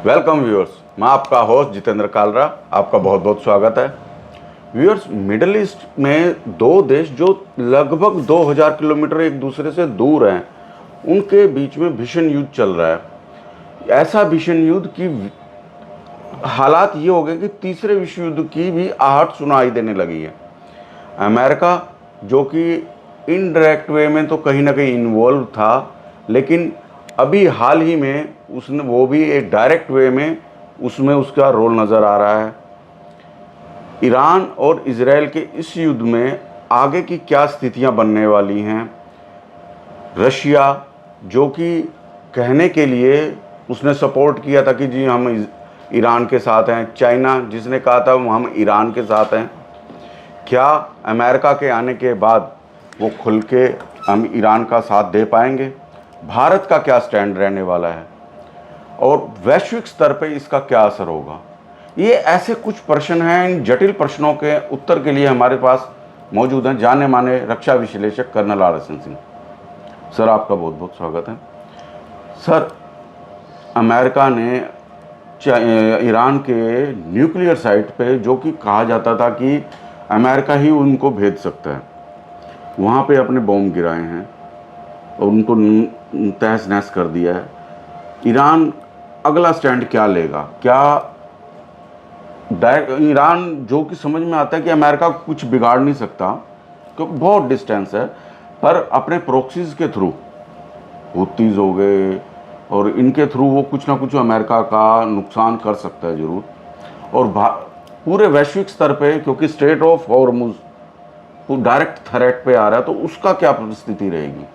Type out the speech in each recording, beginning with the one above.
Welcome viewers, मैं आपका host Jitendra Kalra, आपका बहुत बहुत स्वागत है। व्यूअर्स, मिडिल ईस्ट में दो देश जो लगभग 2000 किलोमीटर एक दूसरे से दूर हैं, उनके बीच में भीषण युद्ध चल रहा है। ऐसा भीषण युद्ध की हालात ये हो गए कि तीसरे विश्व युद्ध की भी आहट सुनाई देने लगी है। अमेरिका, जो कि इनडायरेक्ट वे में तो कहीं ना कहीं इन्वॉल्व था, लेकिन अभी हाल ही में उसने वो भी एक डायरेक्ट वे में उसमें उसका रोल नज़र आ रहा है। ईरान और इजराइल के इस युद्ध में आगे की क्या स्थितियां बनने वाली हैं। रशिया, जो कि कहने के लिए उसने सपोर्ट किया था कि जी हम ईरान के साथ हैं। चाइना, जिसने कहा था हम ईरान के साथ हैं। क्या अमेरिका के आने के बाद वो खुल के हम ईरान का साथ दे पाएंगे? भारत का क्या स्टैंड रहने वाला है और वैश्विक स्तर पे इसका क्या असर होगा? ये ऐसे कुछ प्रश्न हैं। इन जटिल प्रश्नों के उत्तर के लिए हमारे पास मौजूद हैं जाने माने रक्षा विश्लेषक कर्नल RSN सिंह। सर, आपका बहुत बहुत स्वागत है। सर, अमेरिका ने ईरान के न्यूक्लियर साइट पे, जो कि कहा जाता था कि अमेरिका ही उनको भेज सकता है, वहाँ पे अपने बॉम्ब गिराए हैं और उनको तहस नहस कर दिया है। ईरान अगला स्टैंड क्या लेगा? क्या ईरान, जो कि समझ में आता है कि अमेरिका कुछ बिगाड़ नहीं सकता क्योंकि बहुत डिस्टेंस है, पर अपने प्रोक्सीज के थ्रू, हुतीज हो गए और इनके थ्रू वो कुछ ना कुछ अमेरिका का नुकसान कर सकता है ज़रूर। और पूरे वैश्विक स्तर पे, क्योंकि straight of Hormuz direct threat पे आ रहा है, तो उसका क्या परिस्थिति रहेगी?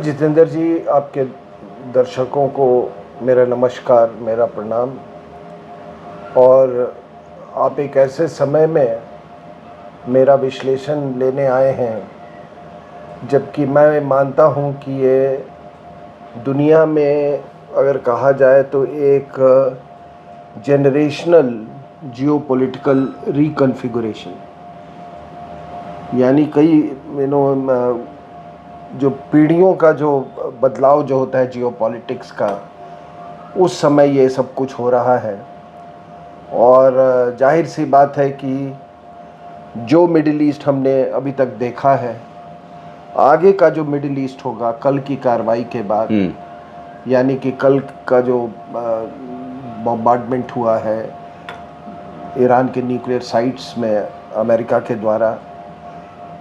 जितेंद्र जी, आपके दर्शकों को मेरा नमस्कार, मेरा प्रणाम। और आप एक ऐसे समय में मेरा विश्लेषण लेने आए हैं जबकि मैं मानता हूं कि ये दुनिया में अगर कहा जाए तो एक जनरेशनल जियोपॉलिटिकल रिकॉन्फ़िगरेशन, यानी कई जो पीढ़ियों का जो बदलाव जो होता है जियोपॉलिटिक्स का, उस समय ये सब कुछ हो रहा है। और जाहिर सी बात है कि जो मिडिल ईस्ट हमने अभी तक देखा है, आगे का जो मिडिल ईस्ट होगा कल की कार्रवाई के बाद, यानी कि कल का जो बॉम्बार्डमेंट हुआ है ईरान के न्यूक्लियर साइट्स में अमेरिका के द्वारा,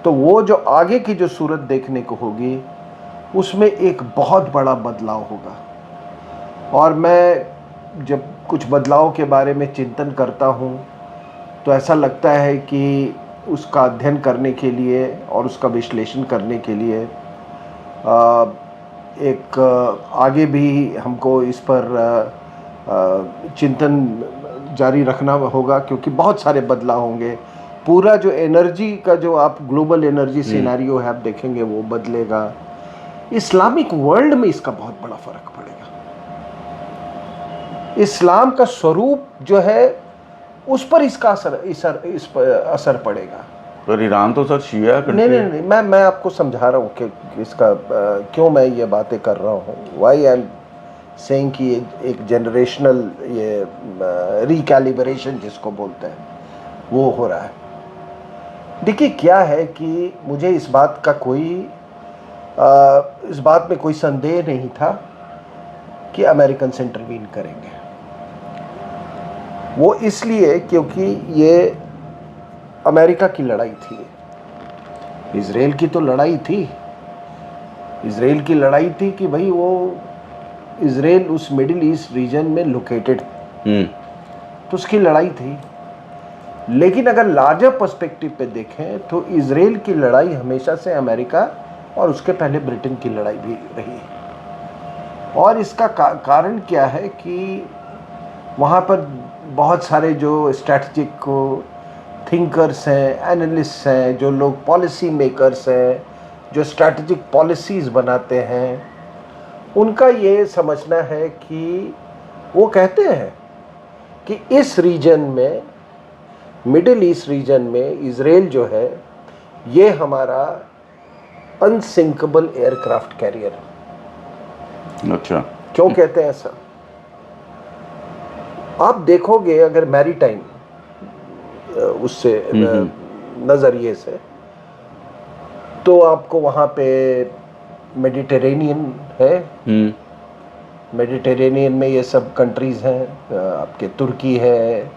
तो वो जो आगे की जो सूरत देखने को होगी उसमें एक बहुत बड़ा बदलाव होगा। और मैं जब कुछ बदलाव के बारे में चिंतन करता हूँ तो ऐसा लगता है कि उसका अध्ययन करने के लिए और उसका विश्लेषण करने के लिए एक आगे भी हमको इस पर चिंतन जारी रखना होगा, क्योंकि बहुत सारे बदलाव होंगे। पूरा जो एनर्जी का जो आप ग्लोबल एनर्जी सिनेरियो है, आप देखेंगे वो बदलेगा। इस्लामिक वर्ल्ड में इसका बहुत बड़ा फर्क पड़ेगा। इस्लाम का स्वरूप जो है उस पर इसका असर पड़ेगा। पर ईरान तो सर शिया नहीं नहीं नहीं, मैं आपको समझा रहा हूँ कि इसका क्यों मैं ये बातें कर रहा हूँ। वाई आई एम सेइंग कि एक जनरेशनल ये रिकैलिब्रेशन जिसको बोलते हैं वो हो रहा है। देखिए, क्या है कि मुझे इस बात में कोई संदेह नहीं था कि अमेरिकन इंटरवीन करेंगे। वो इसलिए क्योंकि ये अमेरिका की लड़ाई थी, इजराइल की तो लड़ाई थी। इजराइल की लड़ाई थी कि भाई वो इजराइल उस मिडिल ईस्ट रीजन में लोकेटेड, तो उसकी लड़ाई थी। लेकिन अगर लार्जर पर्सपेक्टिव पे देखें तो इजराइल की लड़ाई हमेशा से अमेरिका और उसके पहले ब्रिटेन की लड़ाई भी रही। और इसका कारण क्या है कि वहाँ पर बहुत सारे जो स्ट्रैटेजिक थिंकर्स हैं, एनालिस्ट्स हैं, जो लोग पॉलिसी मेकर्स हैं, जो स्ट्रैटेजिक पॉलिसीज़ बनाते हैं, उनका ये समझना है कि वो कहते हैं कि इस रीजन में, मिडिल ईस्ट रीजन में, इजराइल जो है ये हमारा अनसिंकेबल एयरक्राफ्ट कैरियर। अच्छा। क्यों कहते हैं ऐसा? आप देखोगे अगर मैरीटाइम उससे नज़रिए से, तो आपको वहाँ पे मेडिटेरेनियन है, मेडिटेरेनियन में ये सब कंट्रीज़ हैं, आपके तुर्की है,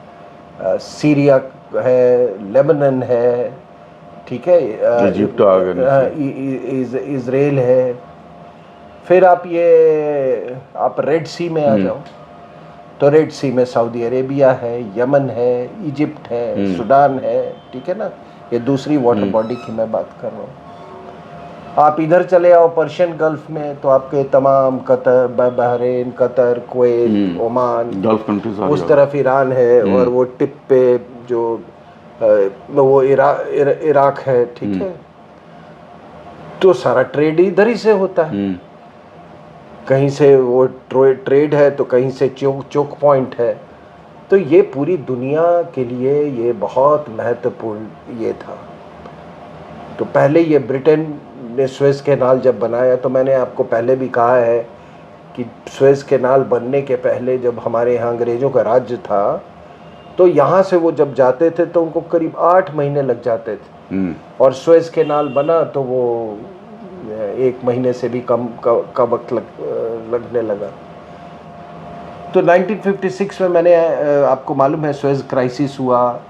सीरिया है, लेबनन है, ठीक है, इजिप्ट आ गया, इज़राइल है। फिर आप रेड सी में आ जाओ, तो रेड सी में सऊदी अरेबिया है, यमन है, इजिप्ट है, सूडान है, ठीक है ना। ये दूसरी वाटर बॉडी की मैं बात कर रहा हूँ। आप इधर चले आओ पर्शियन गल्फ में, तो आपके तमाम Qatar, Bahrain, Qatar, Kuwait, Oman, gulf countries, उस तरफ ईरान है, और वो टिप पे जो वो इराक है, ठीक है। तो सारा ट्रेड इधर ही से होता है। कहीं से वो ट्रेड है, तो कहीं से चोक पॉइंट है। तो ये पूरी दुनिया के लिए ये बहुत महत्वपूर्ण ये था। तो पहले ये ब्रिटेन ने सुएज कैनाल जब बनाया, तो मैंने आपको पहले भी कहा है कि सुएज कैनाल बनने के पहले जब हमारे यहाँ अंग्रेज़ों का राज्य था, तो यहाँ से वो जब जाते थे तो उनको करीब 8 महीने लग जाते थे, और सुएज कैनाल बना तो वो 1 महीने से भी कम का वक्त लगने लगा। तो 1956 में मैंने आपको मालूम है सुएज क्राइसिस हुआ।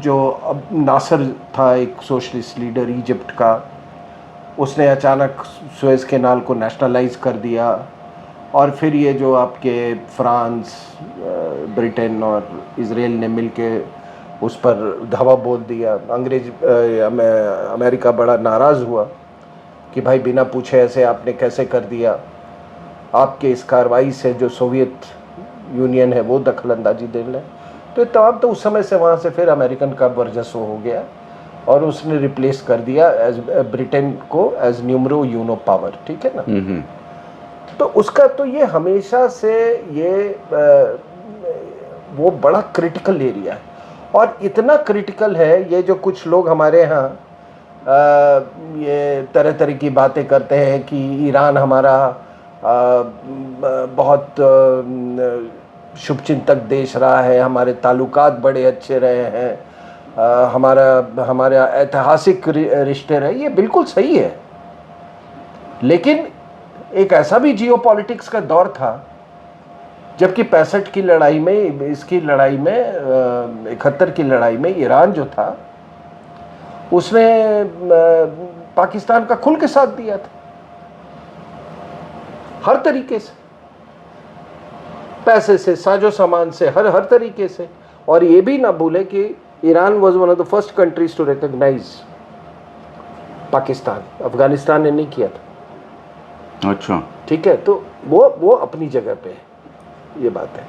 जो अब नासर था एक सोशलिस्ट लीडर इजिप्ट का, उसने अचानक सुएज कैनाल को नेशनलाइज कर दिया, और फिर ये जो आपके फ्रांस, ब्रिटेन और इज़राइल ने मिलके उस पर धावा बोल दिया। अमेरिका बड़ा नाराज़ हुआ कि भाई बिना पूछे ऐसे आपने कैसे कर दिया। आपके इस कार्रवाई से जो सोवियत यूनियन है वो दखल अंदाजी दे लें। तो तमाम, तो उस समय से वहाँ से फिर अमेरिकन का वर्चस्व हो गया, और उसने रिप्लेस कर दिया एज ब्रिटेन को एज न्यूमरो यूनो पावर, ठीक है ना। तो उसका तो ये हमेशा से ये वो बड़ा क्रिटिकल एरिया है, और इतना क्रिटिकल है ये जो कुछ लोग हमारे यहाँ ये तरह तरह की बातें करते हैं कि ईरान हमारा बहुत शुभचिंतक देश रहा है, हमारे ताल्लुकात बड़े अच्छे रहे हैं, हमारा ऐतिहासिक रिश्ते रहे। ये बिल्कुल सही है, लेकिन एक ऐसा भी जियोपॉलिटिक्स का दौर था जबकि 65 की लड़ाई में, इसकी लड़ाई में, 71 की लड़ाई में ईरान जो था उसने पाकिस्तान का खुल के साथ दिया था, हर तरीके से, पैसे से, साजो सामान से, हर तरीके से। और ये भी ना भूले कि Iran was one of the first countries to recognise Pakistan. Afghanistan ने नहीं किया था। अच्छा, ठीक है, तो वो अपनी जगह पे है, ये बात है।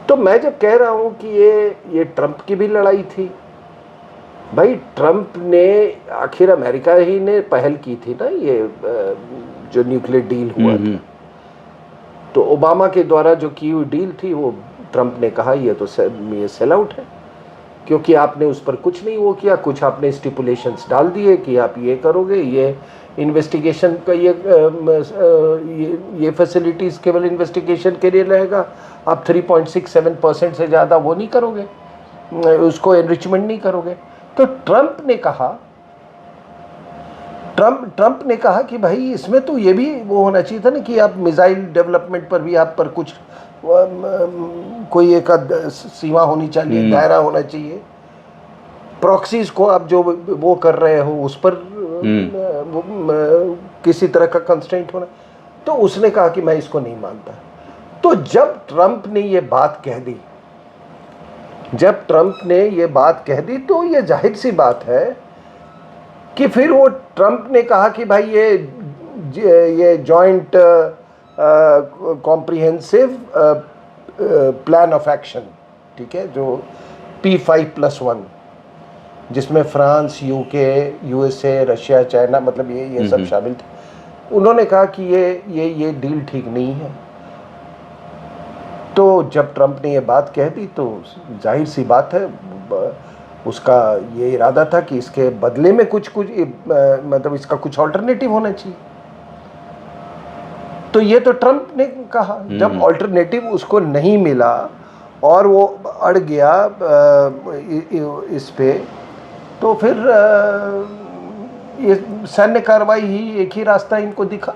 तो मैं जब कह रहा हूँ कि ये ट्रंप की भी लड़ाई थी, भाई ट्रंप ने आखिर अमेरिका ही ने पहल की थी ना, ये जो न्यूक्लियर डील हुआ था, तो ओबामा के द्वारा जो की हुई डील थी वो ट्रंप ने कहा ये तो ये सेल आउट है, क्योंकि आपने उस पर कुछ नहीं वो किया, कुछ आपने स्टिपुलेशंस डाल दिए कि आप ये करोगे, ये इन्वेस्टिगेशन का ये फैसिलिटीज़ केवल इन्वेस्टिगेशन के लिए रहेगा, आप 3.67% से ज़्यादा वो नहीं करोगे, उसको एनरिचमेंट नहीं करोगे। तो ट्रंप ने कहा कि भाई इसमें तो ये भी वो होना चाहिए था ना कि आप मिसाइल डेवलपमेंट पर भी आप पर कुछ कोई एक सीमा होनी चाहिए, दायरा होना चाहिए। प्रॉक्सीज को आप जो वो कर रहे हो उस पर किसी तरह का कंस्ट्रेंट होना। तो उसने कहा कि मैं इसको नहीं मानता। तो जब ट्रंप ने ये बात कह दी तो ये जाहिर सी बात है कि फिर वो ट्रंप ने कहा कि भाई ये joint comprehensive plan of action, ठीक है, जो P5+1, जिसमें France, UK, USA, Russia, China, मतलब ये सब शामिल थे। उन्होंने कहा कि ये डील ठीक नहीं है। तो जब ट्रंप ने ये बात कह दी तो जाहिर सी बात है उसका ये इरादा था कि इसके बदले में कुछ मतलब इसका कुछ ऑल्टरनेटिव होना चाहिए। तो ये तो ट्रंप ने कहा, जब ऑल्टरनेटिव उसको नहीं मिला और वो अड़ गया इस पे, तो फिर ये सैन्य कार्रवाई ही एक ही रास्ता इनको दिखा।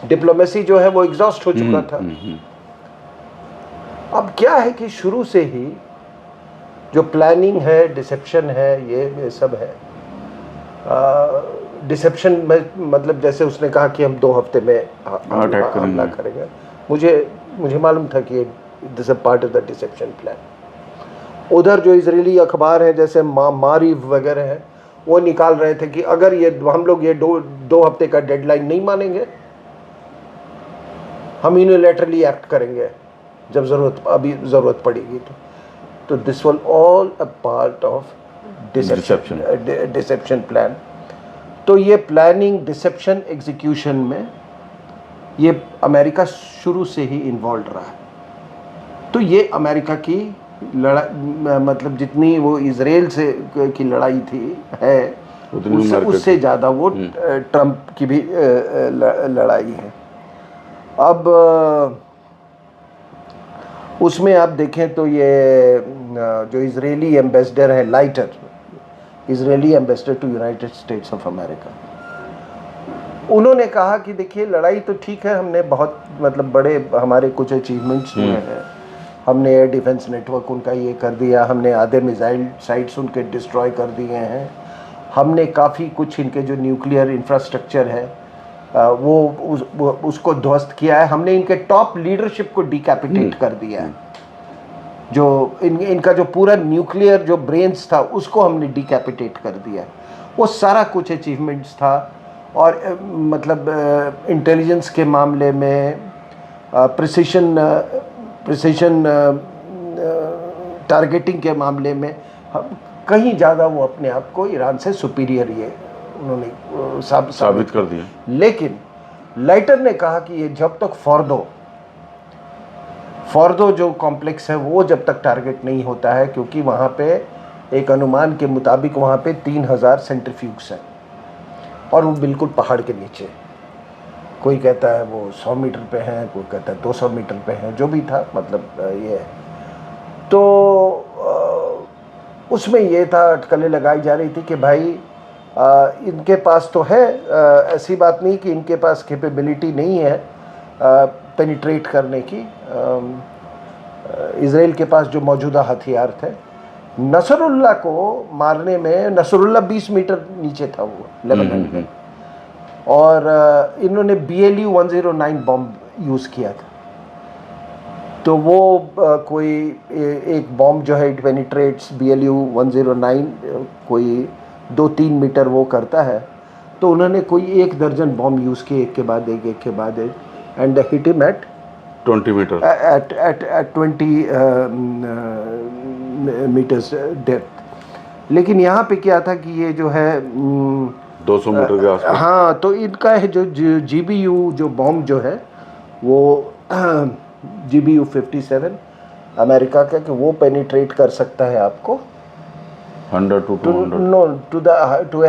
डिप्लोमेसी जो है वो एग्जॉस्ट हो चुका था। अब क्या है कि शुरू से ही जो प्लानिंग है, डिसेप्शन है, ये सब है। डिसेप्शन में मतलब जैसे उसने कहा कि हम 2 हफ्ते में हमला करेंगे। मुझे मालूम था कि this is part of the deception plan. उधर जो इजरायली अखबार है जैसे मारीव वगैरह है, वो निकाल रहे थे कि अगर ये हम लोग ये 2 हफ्ते का डेडलाइन नहीं मानेंगे, हम यूनिलैटरली एक्ट करेंगे जब ज़रूरत पड़ेगी। तो this was all a part of dissipation plan. तो ये प्लानिंग, डिसेप्शन, एग्जीक्यूशन में ये अमेरिका शुरू से ही इन्वॉल्व रहा है। तो ये अमेरिका की लड़ाई, मतलब जितनी वो इजराइल से की लड़ाई थी है, उससे ज़्यादा वो ट्रंप की भी लड़ाई है। अब उसमें आप देखें तो ये जो इजरायली एम्बेसडर है, Leiter, Israeli ambassador to United States of America, उन्होंने कहा कि देखिए लड़ाई तो ठीक है, हमने बहुत मतलब बड़े हमारे कुछ अचीवमेंट्स हुए हैं। हमने एयर डिफेंस नेटवर्क उनका ये कर दिया, हमने आधे मिसाइल साइट्स उनके डिस्ट्रॉय कर दिए हैं, हमने काफ़ी कुछ इनके जो न्यूक्लियर इंफ्रास्ट्रक्चर है उसको ध्वस्त किया है, हमने इनके टॉप लीडरशिप को डिकैपिटेट कर दिया है, जो इनका जो पूरा न्यूक्लियर जो ब्रेन्स था उसको हमने डिकैपिटेट कर दिया है। वो सारा कुछ अचीवमेंट्स था। और मतलब इंटेलिजेंस के मामले में, प्रिसिशन टारगेटिंग के मामले में कहीं ज़्यादा वो अपने आप को ईरान से सुपीरियर ये उन्होंने साबित कर दिया। लेकिन लाइटर ने कहा कि ये जब तक फॉर्दो जो कॉम्प्लेक्स है वो जब तक टारगेट नहीं होता है, क्योंकि वहाँ पे एक अनुमान के मुताबिक वहाँ पे 3000 सेंट्रीफ्यूग्स हैं और वो बिल्कुल पहाड़ के नीचे। कोई कहता है वो 100 मीटर पे हैं, कोई कहता है 200 मीटर पे हैं, जो भी था मतलब ये है। तो उसमें ये था, अटकलें लगाई जा रही थी कि भाई इनके पास तो है, ऐसी बात नहीं कि इनके पास कैपेबिलिटी नहीं है पेनिट्रेट करने की। इजराइल के पास जो मौजूदा हथियार थे, नसरुल्लाह को मारने में, नसरुल्लाह 20 मीटर नीचे था वो लेबनान में, और इन्होंने BLU 109 बॉम्ब यूज़ किया था। तो वो कोई एक बॉम्ब जो है, इट पेनिट्रेट्स BLU 109 कोई 2-3 मीटर वो करता है। तो उन्होंने कोई 1 दर्जन बॉम्ब यूज़ किए, एक के बाद एक, and hit him at 20 metre at 20 metres depth. लेकिन यहाँ पे क्या था कि ये जो है 200 मीटर के आसपास, हाँ, तो इनका है जो GBU जो बॉम्ब जो है वो GBU 57 अमेरिका का, कि वो पेनिट्रेट कर सकता है आपको 100 to 200 to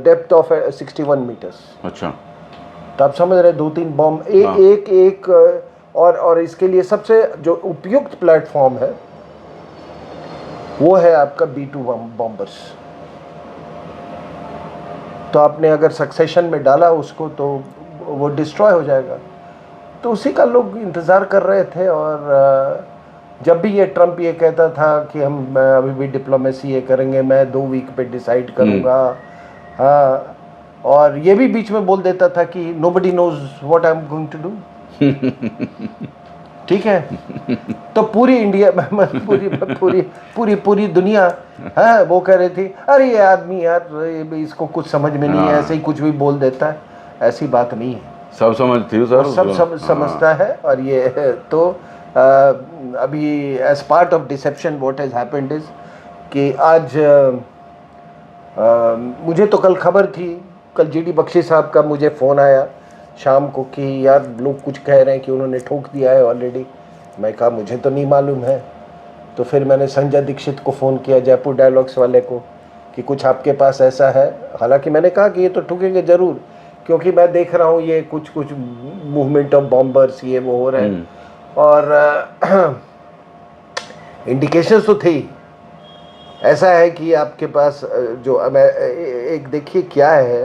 depth of 61 metres. अच्छा, तो आप समझ रहे 2-3 बॉम्ब एक और इसके लिए सबसे जो उपयुक्त प्लेटफॉर्म है वो है आपका B-2 बॉम्बर्स। तो आपने अगर सक्सेशन में डाला उसको तो वो डिस्ट्रॉय हो जाएगा। तो उसी का लोग इंतज़ार कर रहे थे। और जब भी ये ट्रंप ये कहता था कि हम अभी भी डिप्लोमेसी ये करेंगे, मैं 2 वीक पे डिसाइड करूँगा, हाँ, और ये भी बीच में बोल देता था कि nobody knows what I'm going to do। ठीक है, तो पूरी इंडिया पूरी दुनिया है वो कह रही थी, अरे ये आदमी यार इसको कुछ समझ में नहीं है, ऐसे ही कुछ भी बोल देता है। ऐसी बात नहीं है, सब समझती हो सर, सब समझता है। और ये तो अभी as part of deception what has happened is कि आज मुझे तो कल खबर थी, कल GD बख्शी साहब का मुझे फ़ोन आया शाम को कि यार लोग कुछ कह रहे हैं कि उन्होंने ठोक दिया है ऑलरेडी। मैं कहा मुझे तो नहीं मालूम है। तो फिर मैंने संजय दीक्षित को फ़ोन किया, जयपुर डायलॉग्स वाले को, कि कुछ आपके पास ऐसा है। हालांकि मैंने कहा कि ये तो ठोकेंगे ज़रूर, क्योंकि मैं देख रहा हूँ ये कुछ कुछ मूवमेंट ऑफ बॉम्बर्स ये वो हो रहे हैं, और इंडिकेशंस तो थे ही। ऐसा है कि आपके पास एक देखिए क्या है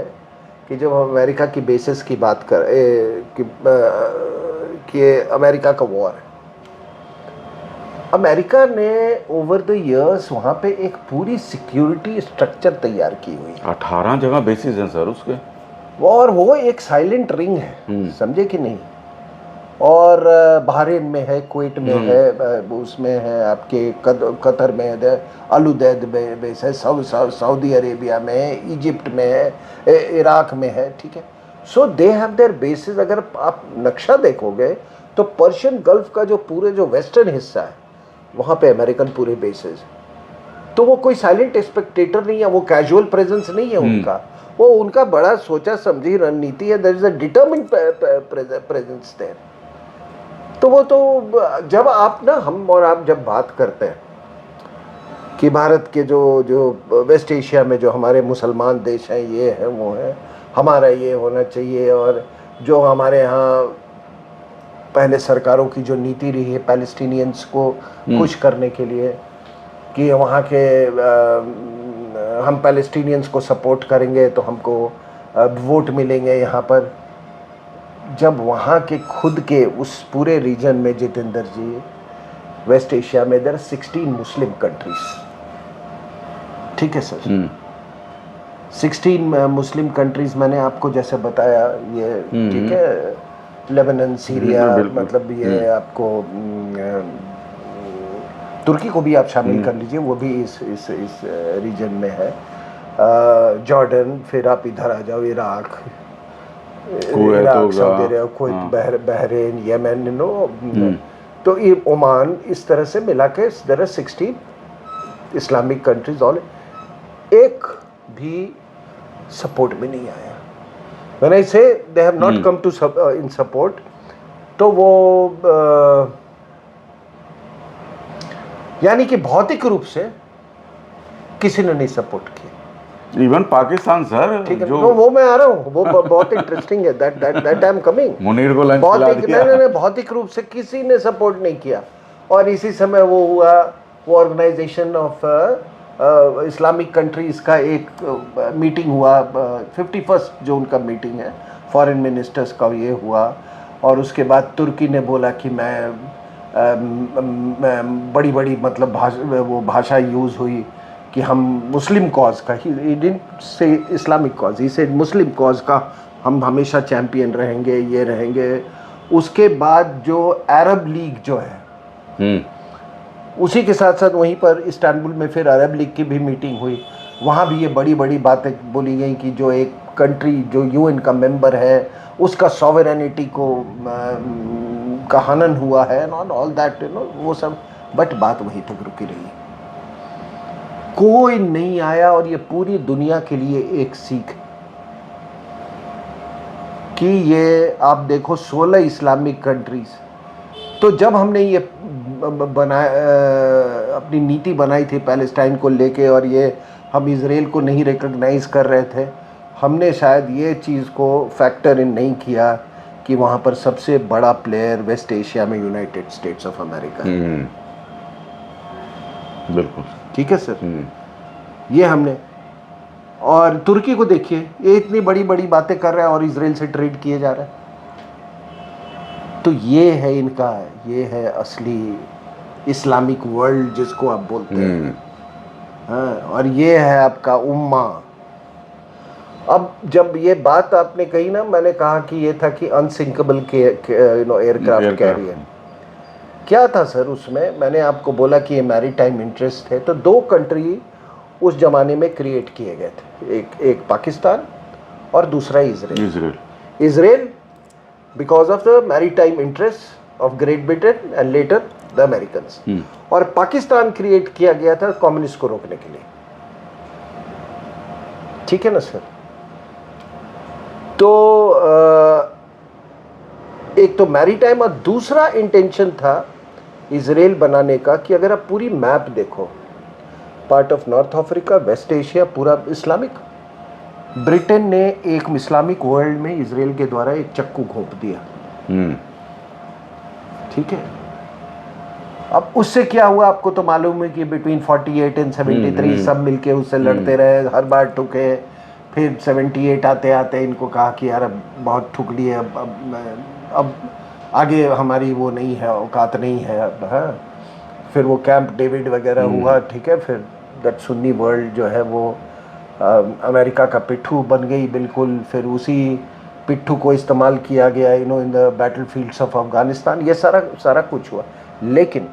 कि जब हम अमेरिका की बेसिस की बात कर कि अमेरिका का वॉर है, अमेरिका ने ओवर द इयर्स वहाँ पे एक पूरी सिक्योरिटी स्ट्रक्चर तैयार की हुई है। 18 जगह बेसिस हैं सर उसके, और वो एक साइलेंट रिंग है, समझे कि नहीं। और बहरीन में है, कुवैत में है, उसमें है आपके कतर में है, अलुदैद बेस है, सऊदी अरेबिया में है, इजिप्ट में है, इराक में है, ठीक है। सो दे हैव देयर बेसिस। अगर आप नक्शा देखोगे तो पर्शियन गल्फ का जो पूरे जो वेस्टर्न हिस्सा है वहाँ पे अमेरिकन पूरे बेसिस। तो वो कोई साइलेंट स्पेक्टेटर नहीं है, वो कैजुअल प्रेजेंस नहीं है उनका, वो उनका बड़ा सोचा समझी रणनीति है। There is a determined presence there. तो वो तो जब आप ना, हम और आप जब बात करते हैं कि भारत के जो वेस्ट एशिया में जो हमारे मुसलमान देश हैं, ये हैं वो हैं, हमारा ये होना चाहिए, और जो हमारे यहाँ पहले सरकारों की जो नीति रही है पैलेस्टीनियंस को खुश करने के लिए कि वहाँ के हम पैलेस्टीनियंस को सपोर्ट करेंगे तो हमको वोट मिलेंगे यहाँ पर। जब वहाँ के खुद के उस पूरे रीजन में, जितेंद्र जी, वेस्ट एशिया में देयर 16 मुस्लिम कंट्रीज, ठीक है सर, 16 मुस्लिम कंट्रीज मैंने आपको जैसे बताया ये, ठीक है, लेबनान, सीरिया, मतलब ये आपको तुर्की को भी आप शामिल कर लीजिए, वो भी इस रीजन में है, जॉर्डन, फिर आप इधर आ जाओ, Iraq, Saudi Arab, Kuwait, Bahrain, Yemen, तो ये ओमान, इस तरह से मिला के there are 16 Islamic countries. All एक भी सपोर्ट में नहीं आया। When I say they have not come to in support, तो वो यानी कि भौतिक रूप से किसी ने नहीं सपोर्ट किया। इवन पाकिस्तान सर, ठीक है, तो वो मैं आ रहा हूँ, वो बहुत इंटरेस्टिंग है, that I am coming। Munir को लंच खिला दिया। नहीं, भौतिक रूप से किसी ने सपोर्ट नहीं किया। और इसी समय वो हुआ, वो ऑर्गेनाइजेशन ऑफ इस्लामिक कंट्रीज का एक मीटिंग हुआ, 51st जो उनका मीटिंग है फॉरेन मिनिस्टर्स का, ये हुआ। और उसके बाद तुर्की ने बोला कि मैं बड़ी बड़ी मतलब वो भाषा यूज़ हुई कि हम मुस्लिम कॉज का, he didn't say Islamic cause, he said Muslim cause का हम हमेशा चैम्पियन रहेंगे, ये रहेंगे। उसके बाद जो अरब लीग जो है, उसी के साथ साथ वहीं पर इस्तांबुल में फिर अरब लीग की भी मीटिंग हुई। वहाँ भी ये बड़ी बड़ी बातें बोली गई कि जो एक कंट्री जो यूएन का मेंबर है उसका सॉवरेनिटी को का हनन हुआ है, नॉट ऑल दैट, वो सब। बट बात वहीं तक रुकी रही, कोई नहीं आया। और ये पूरी दुनिया के लिए एक सीख कि ये आप देखो 16 इस्लामिक कंट्रीज। तो जब हमने ये अपनी नीति बनाई थी पैलेस्टाइन को लेके, और ये हम इजराइल को नहीं रिकॉग्नाइज कर रहे थे, हमने शायद ये चीज़ को फैक्टर इन नहीं किया कि वहाँ पर सबसे बड़ा प्लेयर वेस्ट एशिया में यूनाइटेड स्टेट्स ऑफ अमेरिका है। बिल्कुल ठीक है सर, ये हमने। और तुर्की को देखिए, ये इतनी बड़ी बड़ी बातें कर रहा है और इजराइल से ट्रेड किए जा रहा है। तो ये है इनका, ये है असली इस्लामिक वर्ल्ड जिसको आप बोलते हैं। हाँ, और ये है आपका उम्मा। अब जब ये बात आपने कही ना, मैंने कहा कि ये था कि अनसिंकेबल के एयरक्राफ्ट कैरियर। क्या था सर उसमें? मैंने आपको बोला कि ये मैरीटाइम इंटरेस्ट है। तो 2 कंट्री उस जमाने में क्रिएट किए गए थे, एक पाकिस्तान और दूसरा Israel. Israel because of the maritime interest of great Britain and later the Americans. और पाकिस्तान क्रिएट किया गया था कम्युनिस्ट को रोकने के लिए। ठीक है ना सर? तो एक तो मैरीटाइम, और दूसरा इंटेंशन था इजराइल बनाने का कि अगर आप पूरी मैप देखो, part of North Africa, West Asia, पूरा इस्लामिक। ब्रिटेन ने एक इस्लामिक वर्ल्ड में इजराइल के द्वारा एक चक्कू घोंप दिया। ठीक है, अब उससे क्या हुआ आपको तो मालूम है कि बिटवीन 48 एंड 73 सब मिलके उससे लड़ते रहे, हर बार ठुके। फिर 78 आते आते इनको कहा कि यार अब बहुत ठुक लिए, अब आगे हमारी वो नहीं है, औकात नहीं है अब। हाँ, फिर वो कैंप डेविड वगैरह हुआ। ठीक है, फिर दैट सुन्नी वर्ल्ड जो है वो अमेरिका का पिट्ठू बन गई बिल्कुल। फिर उसी पिट्ठू को इस्तेमाल किया गया in the battle fields of Afghanistan. ये सारा कुछ हुआ, लेकिन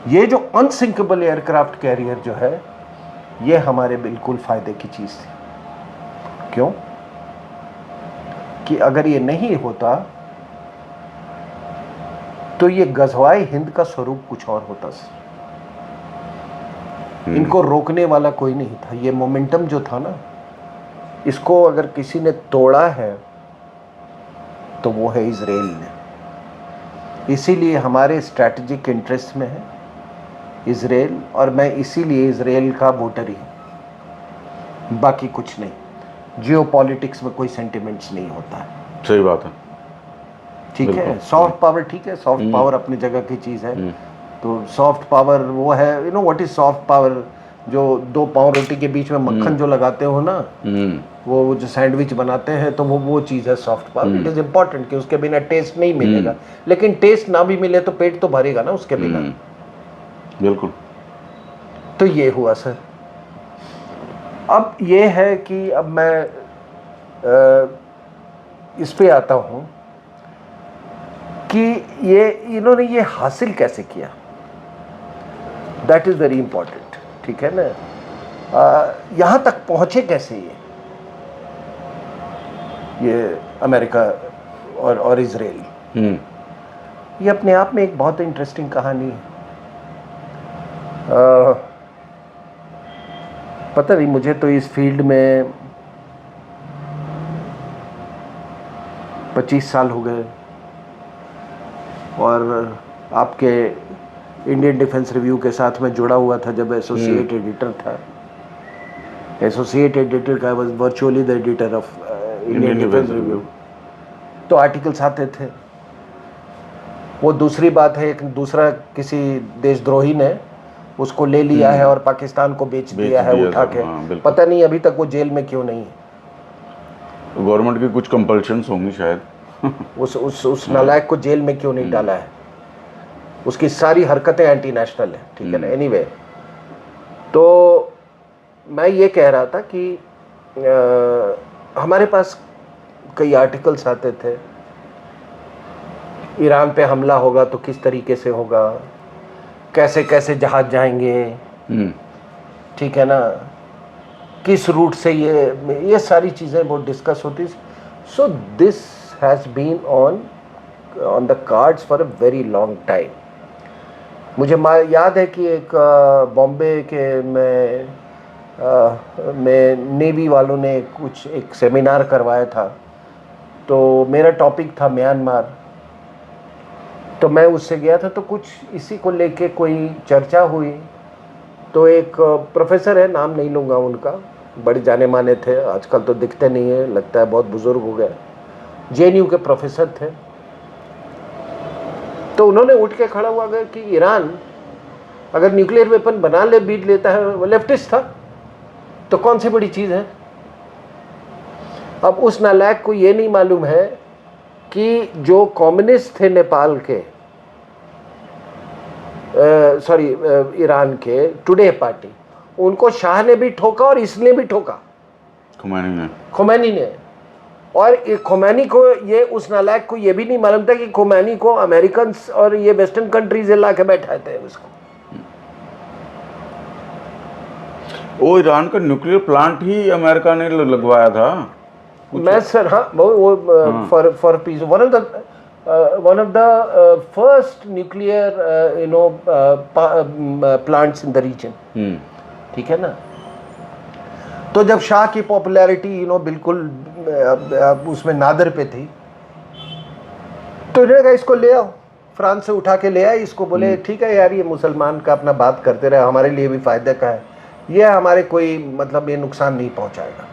ये जो अनसिंकेबल एयरक्राफ्ट कैरियर जो है ये हमारे बिल्कुल फायदे की चीज़ थी। क्यों? कि अगर ये नहीं होता तो ये गज़वाए हिंद का स्वरूप कुछ और होता। इनको रोकने वाला कोई नहीं था। ये मोमेंटम जो था ना, इसको अगर किसी ने तोड़ा है तो वो है इजराइल ने। इसीलिए हमारे स्ट्रैटेजिक इंटरेस्ट में है इजराइल, और मैं इसीलिए इजराइल का वोटर ही हूँ, बाकी कुछ नहीं। जियोपॉलिटिक्स में कोई सेंटिमेंट्स नहीं होता है। सही बात है। ठीक है, सॉफ्ट पावर ठीक है, सॉफ्ट पावर अपनी जगह की चीज़ है। तो सॉफ्ट पावर वो है, you know what is soft power? जो 2 पाव रोटी के बीच में मक्खन जो लगाते हो ना, वो जो सैंडविच बनाते हैं, तो वो चीज़ है soft power. It is important कि उसके बिना टेस्ट नहीं मिलेगा, लेकिन टेस्ट ना भी मिले तो पेट तो भरेगा ना उसके बिना। बिल्कुल। तो ये हुआ सर। अब ये है कि अब मैं इस पे आता हूँ कि ये इन्होंने ये हासिल कैसे किया। That is very important. ठीक है ना, यहाँ तक पहुँचे कैसे ये अमेरिका और इजराइल। ये अपने आप में एक बहुत इंटरेस्टिंग कहानी है। पता नहीं, मुझे तो इस फील्ड में 25 साल हो गए, और आपके इंडियन डिफेंस रिव्यू के साथ में जुड़ा हुआ था जब एसोसिएट एडिटर था। एसोसिएट एडिटर का was virtually the editor of Indian defence review. तो आर्टिकल्स आते थे। वो दूसरी बात है, एक दूसरा किसी देशद्रोही ने उसको ले लिया है और पाकिस्तान को बेच दिया है उठा के। पता नहीं अभी तक वो जेल में क्यों नहीं है। गवर्नमेंट की कुछ कंपल्शंस होंगी शायद। उस नालायक को जेल में क्यों नहीं डाला है? उसकी सारी हरकतें एंटी नेशनल है। ठीक है ना। एनीवे, तो मैं ये कह रहा था कि हमारे पास कई आर्टिकल्स आते थे। ईरान पे हमला होगा तो किस तरीके से होगा, कैसे कैसे जहाज जाएंगे, ठीक है ना, किस रूट से ये सारी चीज़ें बहुत डिस्कस होती। So this has been on the cards for a very long time. मुझे याद है कि एक बॉम्बे के में नेवी वालों ने एक सेमिनार करवाया था। तो मेरा टॉपिक था म्यांमार। तो मैं उससे गया था, तो कुछ इसी को लेके कोई चर्चा हुई। तो एक प्रोफेसर है, नाम नहीं लूँगा उनका, बड़े जाने माने थे, आजकल तो दिखते नहीं है, लगता है बहुत बुजुर्ग हो गए। जेएनयू के प्रोफेसर थे। तो उन्होंने उठ के खड़ा हुआ गया कि ईरान अगर न्यूक्लियर वेपन बना ले, बीट लेता है, वो लेफ्टिस्ट था, तो कौन सी बड़ी चीज़ है। अब उस नालायक को ये नहीं मालूम है कि जो कम्युनिस्ट थे नेपाल के, ईरान के, टुडे पार्टी, उनको शाह ने भी ठोका और इसने भी ठोका, खुमैनी ने। और खुमैनी को ये, उस नालायक को ये भी नहीं मालूम था कि खुमैनी को अमेरिकन और ये वेस्टर्न कंट्रीज ला के बैठाए थे उसको। वो ईरान का न्यूक्लियर प्लांट ही अमेरिका ने लगवाया था। मैं सर, हाँ, वो for peace, one of the first nuclear plants in the region. ठीक है ना। तो जब शाह की पॉपुलैरिटी बिल्कुल उसमें नादर पे थी, तो इन्होंने कहा इसको ले आओ, फ्रांस से उठा के ले आए इसको। बोले ठीक है यार, ये मुसलमान का अपना बात करते रहे, हमारे लिए भी फ़ायदे का है, ये हमारे कोई मतलब ये नुकसान नहीं पहुंचाएगा।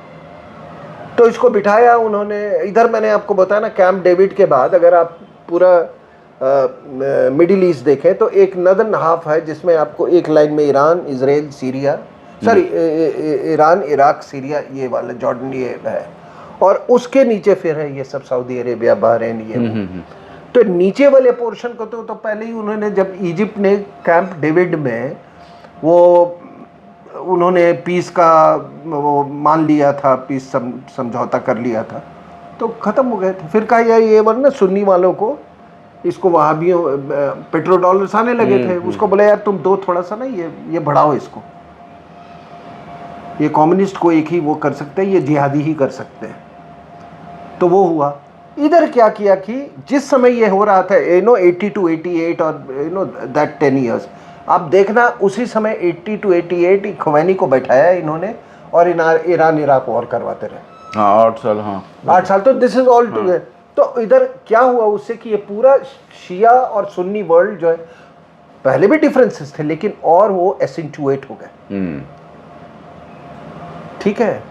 तो इसको बिठाया उन्होंने इधर। मैंने आपको बताया ना, कैंप डेविड के बाद अगर आप पूरा मिडिल ईस्ट देखें तो एक नदर्न हाफ है जिसमें आपको एक लाइन में Iran, Israel, Syria, sorry Iran, Iraq, Syria, ये वाला जॉर्डन ये है, और उसके नीचे फिर है ये सब सऊदी अरेबिया, बहरीन, ये वो। तो नीचे वाले पोर्शन को तो पहले ही उन्होंने, जब इजिप्ट ने कैंप डेविड में वो उन्होंने पीस का वो मान लिया था, पीस समझौता कर लिया था, तो ख़त्म हो गए थे। फिर कहा यार ये ना सुन्नी वालों को, इसको वहाँ भी पेट्रोल डॉलर्स आने लगे थे, उसको बोले यार तुम दो थोड़ा सा ना ये बढ़ाओ इसको, ये कम्युनिस्ट को एक ही वो कर सकते हैं, ये जिहादी ही कर सकते हैं। तो वो हुआ। इधर क्या किया कि जिस समय ये हो रहा था 80 to 88 और दैट 10 years, आप देखना उसी समय 80 to 88 खमैनी को बैठाया इन्होंने, और ईरान इराक और करवाते रहे। हाँ 8 साल, हाँ 8 साल। तो दिस इज ऑल टुगेदर। तो इधर क्या हुआ उससे कि ये पूरा शिया और सुन्नी वर्ल्ड जो है, पहले भी डिफरेंसेस थे लेकिन और वो एसेंचुएट हो गए। ठीक है,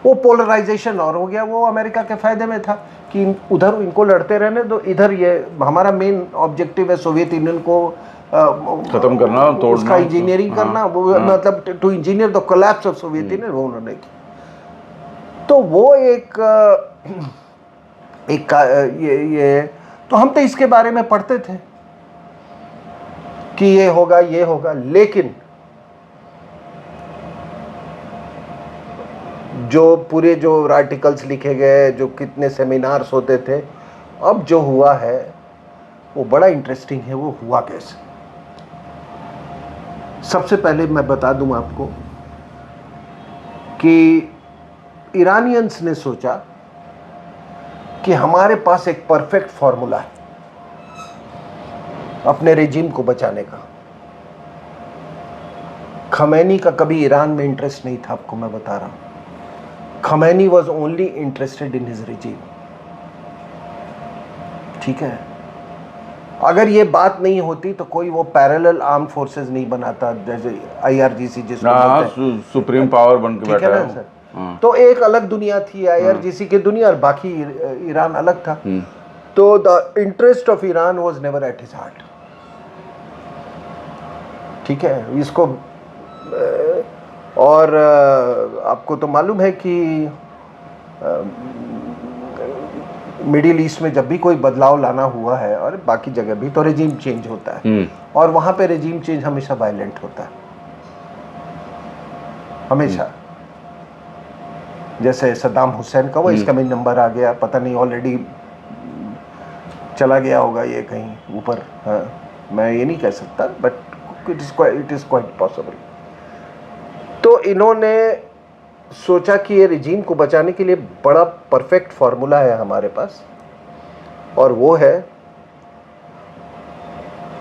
वो पोलराइजेशन और हो गया। वो अमेरिका के फायदे में था कि उधर इनको लड़ते रहने दो, इधर ये हमारा मेन ऑब्जेक्टिव है सोवियत यूनियन को खत्म करना, तोड़ना, उसका इंजीनियरिंग करना, वो मतलब to engineer the collapse of Soviet Union, वो उन्होंने की। तो वो एक ये तो हम तो इसके बारे में पढ़ते थे कि ये होगा, लेकिन जो पूरे जो आर्टिकल्स लिखे गए, जो कितने सेमिनार्स होते थे, अब जो हुआ है वो बड़ा इंटरेस्टिंग है। वो हुआ कैसे? सबसे पहले मैं बता दूं आपको कि ईरानियंस ने सोचा कि हमारे पास एक परफेक्ट फॉर्मूला है अपने रेजिम को बचाने का। खमैनी का कभी ईरान में इंटरेस्ट नहीं था, आपको मैं बता रहा हूं। Khamenei was only interested in his regime. ठीक है, अगर ये बात नहीं होती तो कोई वो पैरेलल आर्म फोर्सेस नहीं बनाता, जैसे IRGC जिसको बोलते हैं, सुप्रीम पावर बन के बैठा है सर। तो एक अलग दुनिया थी IRGC की दुनिया, और बाकी ईरान अलग था। तो the interest of Iran was never at his heart. ठीक है, इसको और आपको तो मालूम है कि मिडिल ईस्ट में जब भी कोई बदलाव लाना हुआ है, और बाकी जगह भी, तो रेजिम चेंज होता है, और वहां पे रेजिम चेंज हमेशा वायलेंट होता है, हमेशा। जैसे सद्दाम हुसैन का वो इसका में नंबर आ गया, पता नहीं ऑलरेडी चला गया होगा ये कहीं ऊपर, मैं ये नहीं कह सकता, but it is quite possible. तो इन्होंने सोचा कि ये रिजीम को बचाने के लिए बड़ा परफेक्ट फॉर्मूला है हमारे पास, और वो है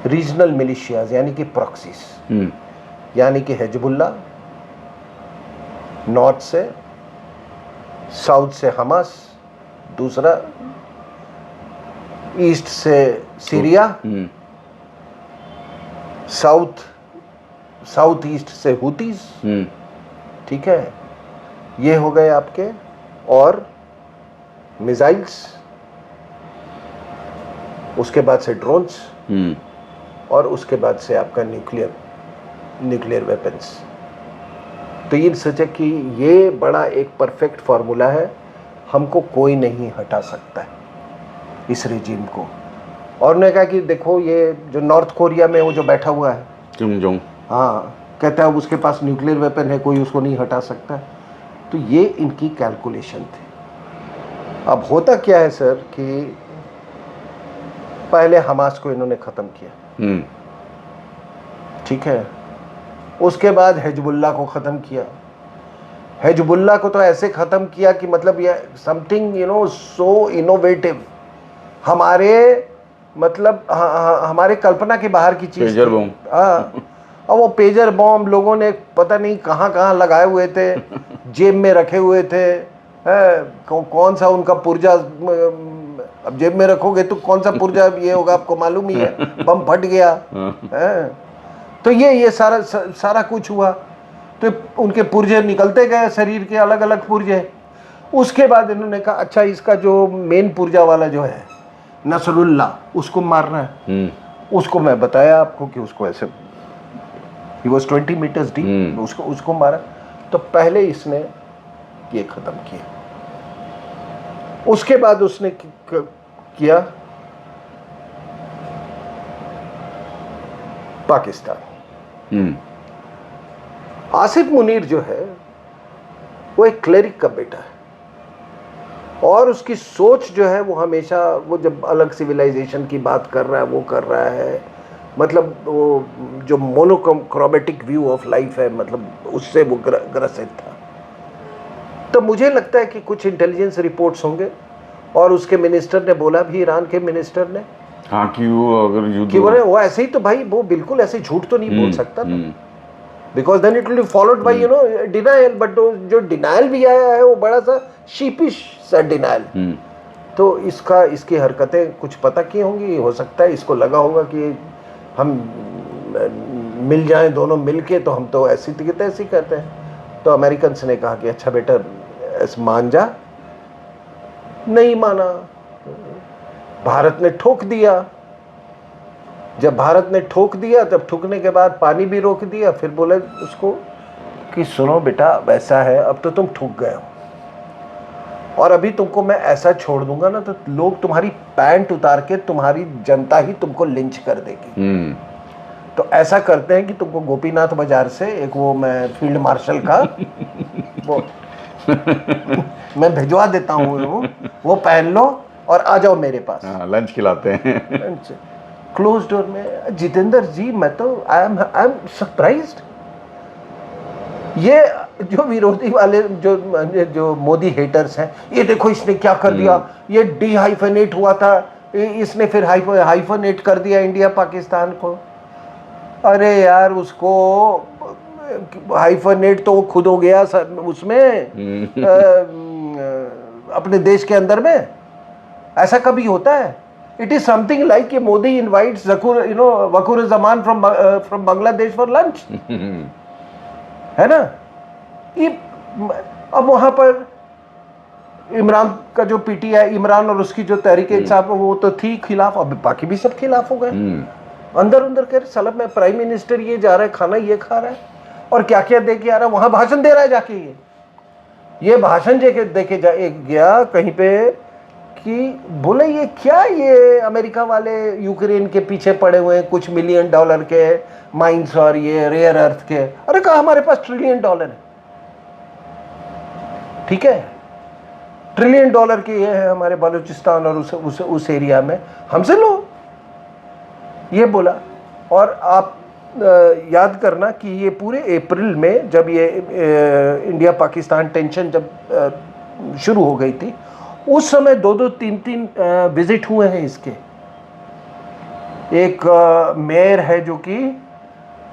रीजनल मिलिशियाज, यानी कि प्रॉक्सीज, यानी कि हिजबुल्लाह नॉर्थ से, साउथ से हमास, दूसरा ईस्ट से सीरिया, साउथ ईस्ट से हुतीज। ठीक है, ये हो गए आपके, और मिसाइल्स, उसके बाद से ड्रोन्स, और उसके बाद से आपका न्यूक्लियर वेपन्स। तो ये सोचा कि ये बड़ा एक परफेक्ट फॉर्मूला है, हमको कोई नहीं हटा सकता है इस रेजिम को। और उन्होंने कहा कि देखो ये जो नॉर्थ कोरिया में वो जो बैठा हुआ है किम जोंग, हाँ, कहता है उसके पास न्यूक्लियर वेपन है, कोई उसको नहीं हटा सकता। तो ये इनकी कैलकुलेशन थी। अब होता क्या है सर कि पहले हमास को इन्होंने ख़त्म किया, ठीक है, उसके बाद हिजबुल्लाह को ख़त्म किया। हिजबुल्लाह को तो ऐसे ख़त्म किया कि मतलब ये समथिंग सो इनोवेटिव, हमारे मतलब हमारे कल्पना के बाहर की चीज़। पेजर बम, और वो पेजर बम लोगों ने पता नहीं कहाँ कहाँ लगाए हुए थे, जेब में रखे हुए थे। कौन सा उनका पुर्जा, अब जेब में रखोगे तो कौन सा पुर्जा ये होगा आपको मालूम ही है, बम फट गया। तो ये सारा कुछ हुआ। तो उनके पुर्जे निकलते गए, शरीर के अलग अलग पुर्जे। उसके बाद इन्होंने कहा अच्छा इसका जो मेन पुर्जा वाला जो है नसरुल्लाह उसको मारना है। उसको मैं बताया आपको कि उसको ऐसे ही वॉज 20 मीटर्स डीप, उसको मारा। तो पहले इसने ये खत्म किया, उसके बाद उसने किया पाकिस्तान। आसिफ मुनीर जो है वो एक क्लेरिक का बेटा है और उसकी सोच जो है वो हमेशा, वो जब अलग सिविलाइजेशन की बात कर रहा है वो कर रहा है, मतलब वो जो मोनोक्रोमेटिक व्यू ऑफ लाइफ है, मतलब उससे वो ग्रसित था। तो मुझे लगता है कि कुछ इंटेलिजेंस रिपोर्ट्स होंगे और उसके मिनिस्टर ने बोला भी, ईरान के मिनिस्टर ने, हाँ कि वो अगर युद्ध कि वो ऐसे ही तो भाई वो बिल्कुल ऐसे झूठ तो नहीं बोल सकता ना, because then it will be followed by you know denial. But जो डिनायल भी आया है वो बड़ा सा शीपिश सा डिनायल। तो इसकी हरकतें कुछ पता की होंगी, हो सकता है इसको लगा होगा कि हम मिल जाएं दोनों मिल के तो हम तो ऐसी तैसी करते हैं। तो अमेरिकन ने कहा कि अच्छा बेटा मान जा, नहीं माना। भारत ने ठोक दिया, जब भारत ने ठोक दिया तब ठोकने के बाद पानी भी रोक दिया, फिर बोले उसको कि सुनो बेटा वैसा है, अब तो तुम ठोक गए हो और अभी तुमको मैं ऐसा छोड़ दूंगा ना तो लोग तुम्हारी पैंट उतार के, तुम्हारी जनता ही तुमको लिंच कर देगी। तो ऐसा करते हैं कि तुमको गोपीनाथ बाजार से एक वो मैं फील्ड मार्शल का वो मैं भिजवा देता हूँ, वो पहन लो और आ जाओ मेरे पास। लंच खिलाते हैं लंच क्लोज डोर में। जितेंद्र जी मैं तो आई एम सरप्राइज्ड। ये जो विरोधी वाले जो मोदी हेटर्स हैं, ये देखो इसने क्या कर दिया, ये डीहाइफनेट हुआ था, इसने फिर हाइफनेट कर दिया इंडिया पाकिस्तान को। अरे यार उसको हाइफनेट तो वो खुद हो गया उसमें अपने देश के अंदर में। ऐसा कभी होता है? इट इज समथिंग लाइक कि Modi invites Waker Zaman from Bangladesh for lunch, है ना। ये अब वहां पर इमरान का जो पीटीआई, इमरान और उसकी जो तहरीक इंसाफ वो तो थी खिलाफ, अब बाकी भी सब खिलाफ हो गए। अंदर अंदर कर साला मैं प्राइम मिनिस्टर ये जा रहा है खाना ये खा रहा है और क्या क्या दे के आ रहा है, वहां भाषण दे रहा है जाके। ये भाषण दे के गया कहीं पे कि बोले ये क्या, ये अमेरिका वाले यूक्रेन के पीछे पड़े हुए हैं कुछ $1 मिलियन के माइंस और ये रेयर अर्थ के। अरे कहा हमारे पास $1 ट्रिलियन है, ठीक है, $1 ट्रिलियन के ये है हमारे बलूचिस्तान और उस एरिया में, हमसे लो, ये बोला। और आप याद करना कि ये पूरे अप्रैल में जब ये इंडिया पाकिस्तान टेंशन जब शुरू हो गई थी, उस समय 2-2, 3-3 विजिट हुए हैं इसके। एक मेयर है जो कि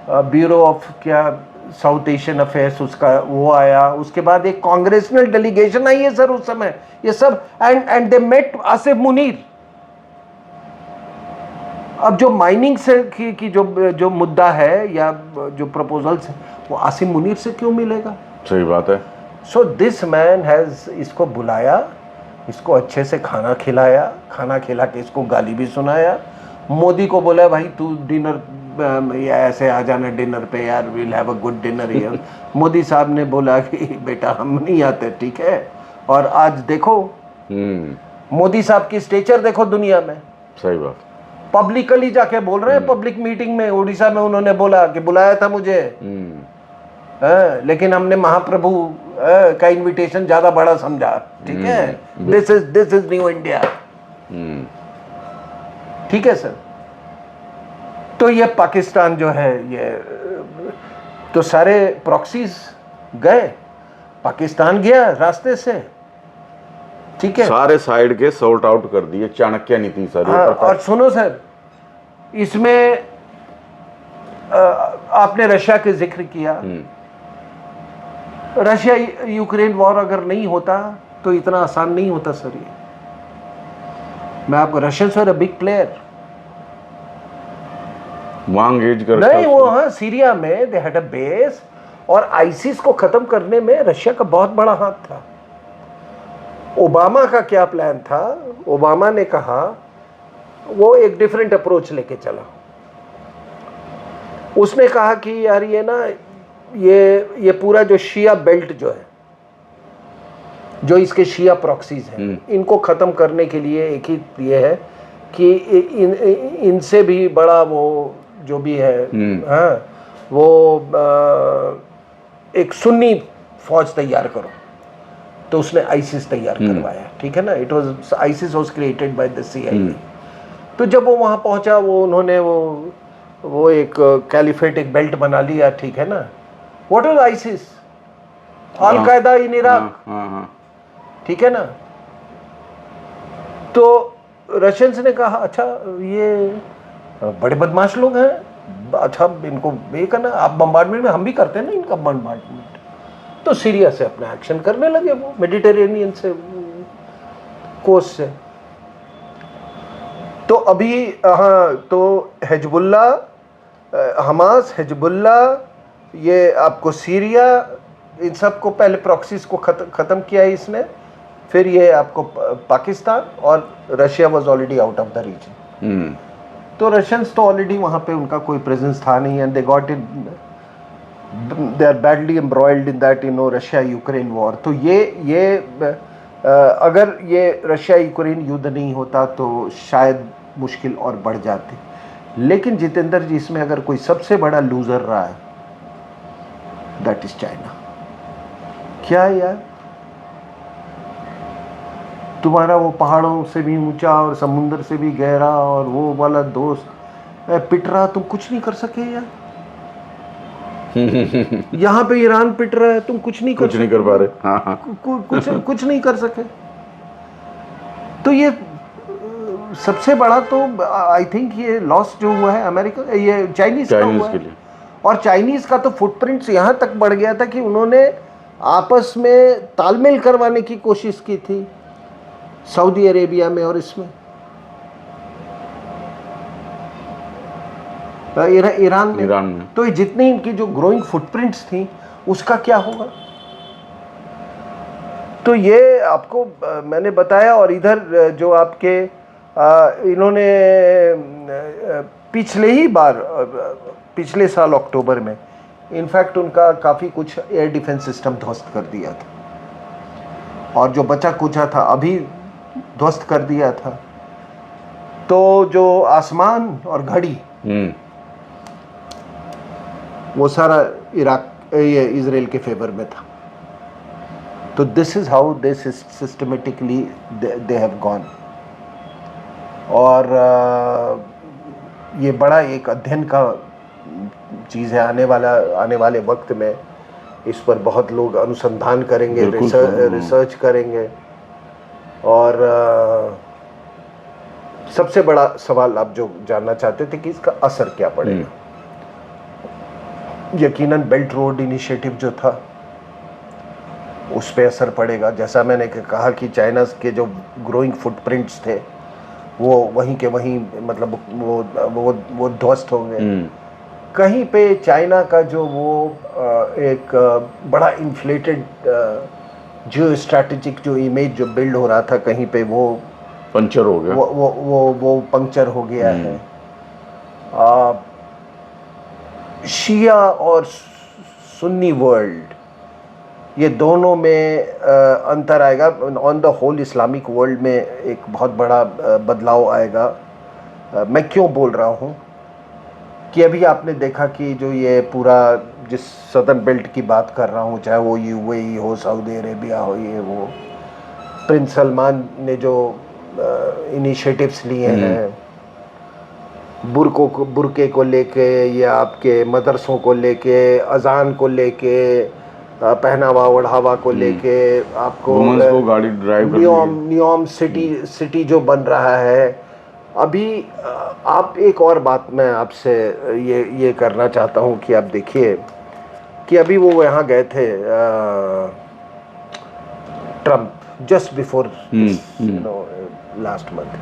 ब्यूरो ऑफ क्या साउथ एशियन अफेयर्स, उसका वो आया। उसके बाद एक कांग्रेसनल डेलीगेशन आई है सर उस समय, ये सब and they met Asif Munir. अब जो माइनिंग से की जो मुद्दा है या जो प्रपोजल्स है वो आसिफ मुनीर से क्यों मिलेगा? सही बात है। सो दिस मैन हैज इसको बुलाया, इसको अच्छे से खाना खिलाया, खाना खिला के इसको गाली भी सुनाया। मोदी को बोला भाई तू डिनर या ऐसे आ जाना डिनर पे यार, we'll have a good dinner here. Modi साहब ने बोला कि बेटा हम नहीं आते, ठीक है। और आज देखो मोदी साहब की स्टेचर देखो दुनिया में। सही बात। पब्लिकली जाके बोल रहे हैं, पब्लिक मीटिंग में उड़ीसा में उन्होंने बोला कि बुलाया था मुझे, लेकिन हमने महाप्रभु का इनविटेशन ज्यादा बड़ा समझा, ठीक है। दिस इज न्यू इंडिया, ठीक है सर। तो ये पाकिस्तान जो है ये तो सारे प्रॉक्सीज गए, पाकिस्तान गया रास्ते से, ठीक है, सारे साइड के सॉर्ट आउट कर दिए, चाणक्य नीति सर। हाँ, और सुनो सर, इसमें आपने रशिया के जिक्र किया। रशिया यूक्रेन वॉर अगर नहीं होता तो इतना आसान नहीं होता सर। ये मैं आपको, Russians were a big player, वहां एंगेज कर नहीं वो हाँ सीरिया में दे हैड अ बेस, और आईसिस को खत्म करने में रशिया का बहुत बड़ा हाथ था। ओबामा का क्या प्लान था? ओबामा ने कहा, वो एक डिफरेंट अप्रोच लेके चला। उसने कहा कि यार ये ना, ये पूरा जो शिया बेल्ट जो है, जो इसके शिया प्रॉक्सीज हैं, इनको ख़त्म करने के लिए एक ही ये है कि इनसे भी बड़ा वो जो भी है, हाँ, वो एक सुन्नी फौज तैयार करो। तो उसने आईसिस तैयार करवाया, ठीक है ना। It was ISIS was created by the CIA। तो जब वो वहाँ पहुँचा, उन्होंने वो एक कैलिफेट, एक बेल्ट बना लिया, ठीक है ना। What was ISIS? अल कायदा इन इराक, ठीक है ना। तो रशियंस ने कहा, अच्छा ये बड़े बदमाश लोग हैं, अच्छा इनको ये करना, आप बम्बार्डमेंट में हम भी करते हैं ना इनका बम्बार्डमेंट। तो सीरिया से अपना एक्शन करने लगे, वो मेडिटेरेनियन से, कोस्ट से। तो अभी हाँ, तो हिजबुल्ला, हमास, हिजबुल्ला, ये आपको सीरिया, इन सब को पहले प्रॉक्सीज को ख़त्म किया है इसने। फिर ये आपको पाकिस्तान, और Russia was already out of the region. तो रशियंस तो ऑलरेडी वहाँ पे उनका कोई प्रेजेंस था नहीं, and they got it, they are badly embroiled in that, Russia Ukraine war. तो ये अगर ये रशिया यूक्रेन युद्ध नहीं होता तो शायद मुश्किल और बढ़ जाती। लेकिन जितेंद्र जी, इसमें अगर कोई सबसे बड़ा लूजर रहा है, दैट इज चाइना। क्या यार, तुम्हारा वो पहाड़ों से भी ऊंचा और समुद्र से भी गहरा और वो वाला दोस्त पिट रहा, तुम कुछ नहीं कर सके यार। यहाँ पे ईरान पिट रहा है, तुम कुछ नहीं कर पा रहे। हाँ। कुछ नहीं कर सके। तो ये सबसे बड़ा तो आई थिंक ये लॉस जो हुआ है अमेरिका, ये चाइनीज का हुआ है। और चाइनीज का तो फुटप्रिंट्स यहाँ तक बढ़ गया था कि उन्होंने आपस में तालमेल करवाने की कोशिश की थी सऊदी अरेबिया में और इसमें ईरान में। तो ये जितनी इनकी जो ग्रोइंग फुटप्रिंट्स थी, उसका क्या होगा? तो ये आपको मैंने बताया। और इधर जो आपके इन्होंने पिछले साल अक्टूबर में इनफैक्ट उनका काफ़ी कुछ एयर डिफेंस सिस्टम ध्वस्त कर दिया था, और जो बचा कुचा था अभी ध्वस्त कर दिया था। तो जो आसमान और घड़ी, वो सारा ये इजराइल के फेवर में था। तो this is how they systematically they have gone. और ये बड़ा एक अध्ययन का चीज़ है। आने वाले वक्त में इस पर बहुत लोग अनुसंधान करेंगे, रिसर्च करेंगे। और सबसे बड़ा सवाल आप जो जानना चाहते थे कि इसका असर क्या पड़ेगा। यकीनन बेल्ट रोड इनिशिएटिव जो था उस पे असर पड़ेगा। जैसा मैंने कहा कि चाइना के जो ग्रोइंग फुटप्रिंट्स थे वो वहीं के वहीं, मतलब वो ध्वस्त हो गए। कहीं पे चाइना का जो वो एक बड़ा इन्फ्लेटेड जो स्ट्रैटेजिक जो इमेज जो बिल्ड हो रहा था, कहीं पे वो पंचर हो गया, वो पंक्चर हो गया है। शिया और सुन्नी वर्ल्ड, ये दोनों में अंतर आएगा। On the whole Islamic world में एक बहुत बड़ा बदलाव आएगा। मैं क्यों बोल रहा हूँ कि अभी आपने देखा कि जो ये पूरा जिस सदर्न बेल्ट की बात कर रहा हूँ, चाहे वो UAE हो, सऊदी अरेबिया हो, ये वो प्रिंस सलमान ने जो इनिशिएटिव्स लिए हैं, बुरके को लेके या आपके मदरसों को लेके, अजान को लेके, पहनावा ओढ़ावा को लेके, आपको को गाड़ी ड्राइव नियम सिटी जो बन रहा है। अभी आप एक और बात मैं आपसे ये करना चाहता हूँ कि आप देखिए कि अभी वो यहाँ गए थे Trump, just before last month.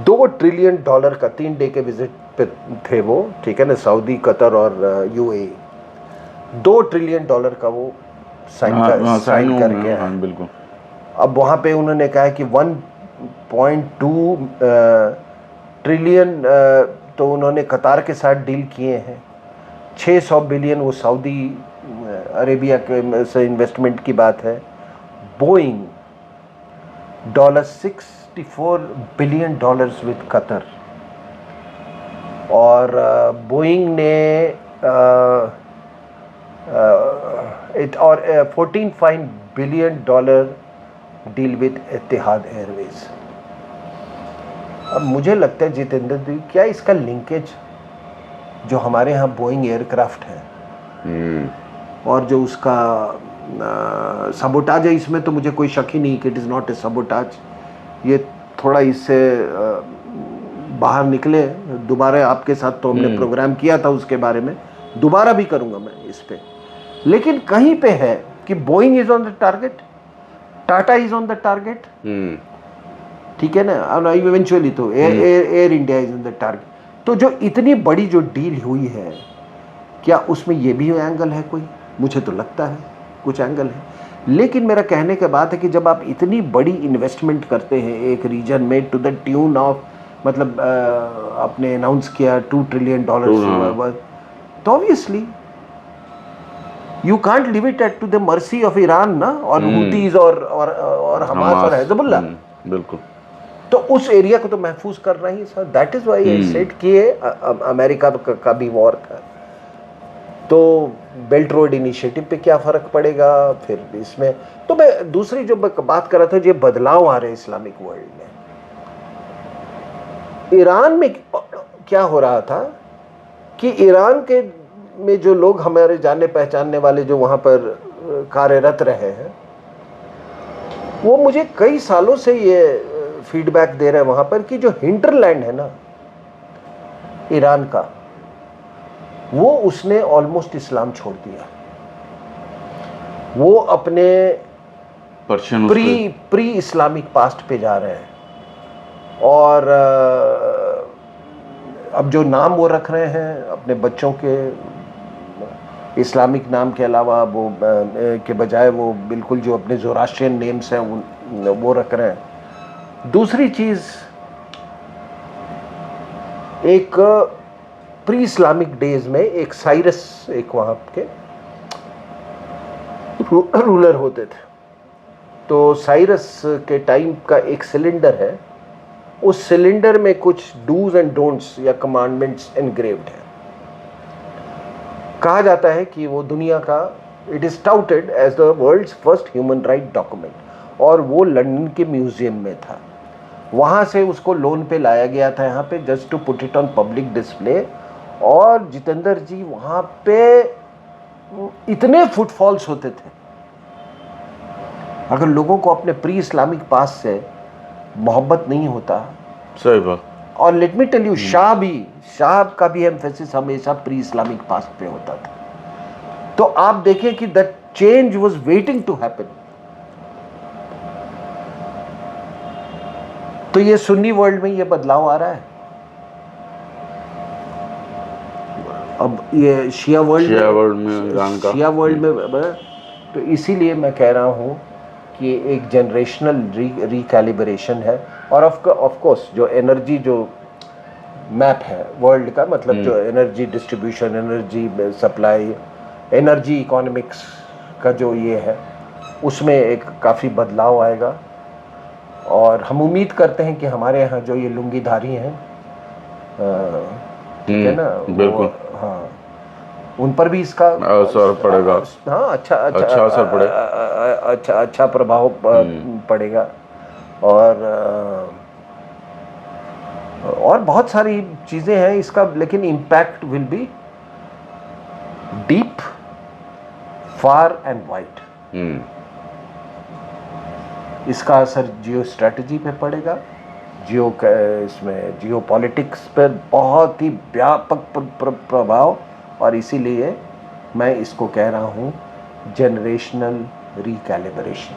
$2 trillion का 3 डे के विजिट पे थे वो, ठीक है ना, सऊदी, कतर और UAE। $2 ट्रिलियन का वो साइन करके आए। बिल्कुल। अब वहाँ पे उन्होंने कहा कि 1.2 ट्रिलियन तो उन्होंने कतार के साथ डील किए हैं, 600 बिलियन वो सऊदी अरेबिया के से इन्वेस्टमेंट की बात है। बोइंग $64 बिलियन विद कतर, और बोइंग ने और 14 billion dollar deal with Etihad Airways. अब मुझे लगता है जितेंद्र जी, क्या इसका लिंकेज जो हमारे यहाँ बोइंग एयरक्राफ्ट है और जो उसका सबोटाज है, इसमें तो मुझे कोई शक ही नहीं कि it is not a sabotage, ये थोड़ा इससे बाहर निकले। दोबारा आपके साथ तो हमने प्रोग्राम किया था उसके बारे में, दोबारा भी करूंगा मैं इस पे, लेकिन कहीं पे है कि Boeing is on the target, Tata is on the target, ठीक है ना, इवेंचुअली तो air India is on the target. तो जो इतनी बड़ी जो डील हुई है, क्या उसमें ये भी एंगल है कोई? मुझे तो लगता है कुछ एंगल है, लेकिन मेरा कहने का बात है कि जब आप इतनी बड़ी इन्वेस्टमेंट करते हैं एक रीजन में टू द ट्यून ऑफ, मतलब आपने अनाउंस किया $2 ट्रिलियन, तो obviously you can't leave it at to the mercy of Iran ना, और हुतीज और हमास और हिजबुल्लाह। बिल्कुल। तो उस एरिया को तो महफूज करना ही sir, that is why I said कि अमेरिका का भी वॉर था। तो बेल्ट रोड इनिशिएटिव पे क्या फ़र्क पड़ेगा फिर इसमें? तो मैं दूसरी जो बात कर रहा था, ये बदलाव आ रहे हैं इस्लामिक वर्ल्ड में। ईरान में क्या हो रहा था कि ईरान के में जो लोग हमारे जाने पहचानने वाले जो वहाँ पर कार्यरत रहे हैं, वो मुझे कई सालों से ये फीडबैक दे रहे हैं वहाँ पर कि जो हिंटरलैंड है ना ईरान का, वो उसने ऑलमोस्ट इस्लाम छोड़ दिया। वो अपने प्री इस्लामिक पास्ट पे जा रहे हैं, और अब जो नाम वो रख रहे हैं अपने बच्चों के, इस्लामिक नाम के अलावा वो के बजाय वो बिल्कुल जो अपने ज़ोरास्ट्रियन नेम्स हैं वो रख रहे हैं। दूसरी चीज़, एक प्री इस्लामिक डेज में एक साइरस, एक वहाँ के रूलर होते थे, तो साइरस के टाइम का एक सिलेंडर है, उस सिलेंडर में कुछ डूज एंड डोंट्स या कमांडमेंट्स एनग्रेव्ड है। कहा जाता है कि वो दुनिया का, it is touted as the world's first human right document, और वो लंदन के म्यूजियम में था। वहाँ से उसको लोन पे लाया गया था यहाँ पे, just to put it on public display. और जितेंद्र जी, वहाँ पे इतने फुटफॉल्स होते थे, अगर लोगों को अपने प्री इस्लामिक पास से मोहब्बत नहीं होता। सही बात। और let me tell you, Shah का भी एम्फेसिस हमेशा प्री इस्लामिक पास्ट पे होता था। तो आप देखें कि that change was waiting to happen. तो ये सुन्नी वर्ल्ड में ये बदलाव आ रहा है। अब ये शिया वर्ल्ड में तो इसीलिए मैं कह रहा हूँ कि एक जनरेशनल रिकैलिब्रेशन है। और ऑफ कोर्स जो एनर्जी जो मैप है वर्ल्ड का, मतलब जो energy distribution, energy supply, energy economics का जो ये है, उसमें एक काफ़ी बदलाव आएगा। और हम उम्मीद करते हैं कि हमारे यहाँ जो ये लुंगीधारी हैं, ठीक है ना, बिल्कुल, हाँ, उन पर भी इसका असर पड़ेगा। हाँ, अच्छा असर पड़ेगा, अच्छा प्रभाव पड़ेगा। और बहुत सारी चीज़ें हैं इसका, लेकिन impact will be deep, far and wide. इसका असर जियो स्ट्रैटेजी पे पड़ेगा, इसमें जियो पॉलिटिक्स पर बहुत ही व्यापक प्रभाव। और इसीलिए मैं इसको कह रहा हूँ जनरेशनल रिकैलिब्रेशन।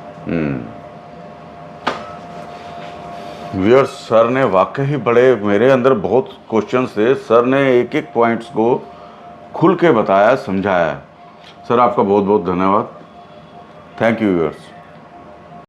व्यूअर्स, सर ने वाकई बड़े, मेरे अंदर बहुत क्वेश्चंस थे, सर ने एक एक पॉइंट्स को खुल के बताया, समझाया। सर आपका बहुत बहुत धन्यवाद। Thank you viewers.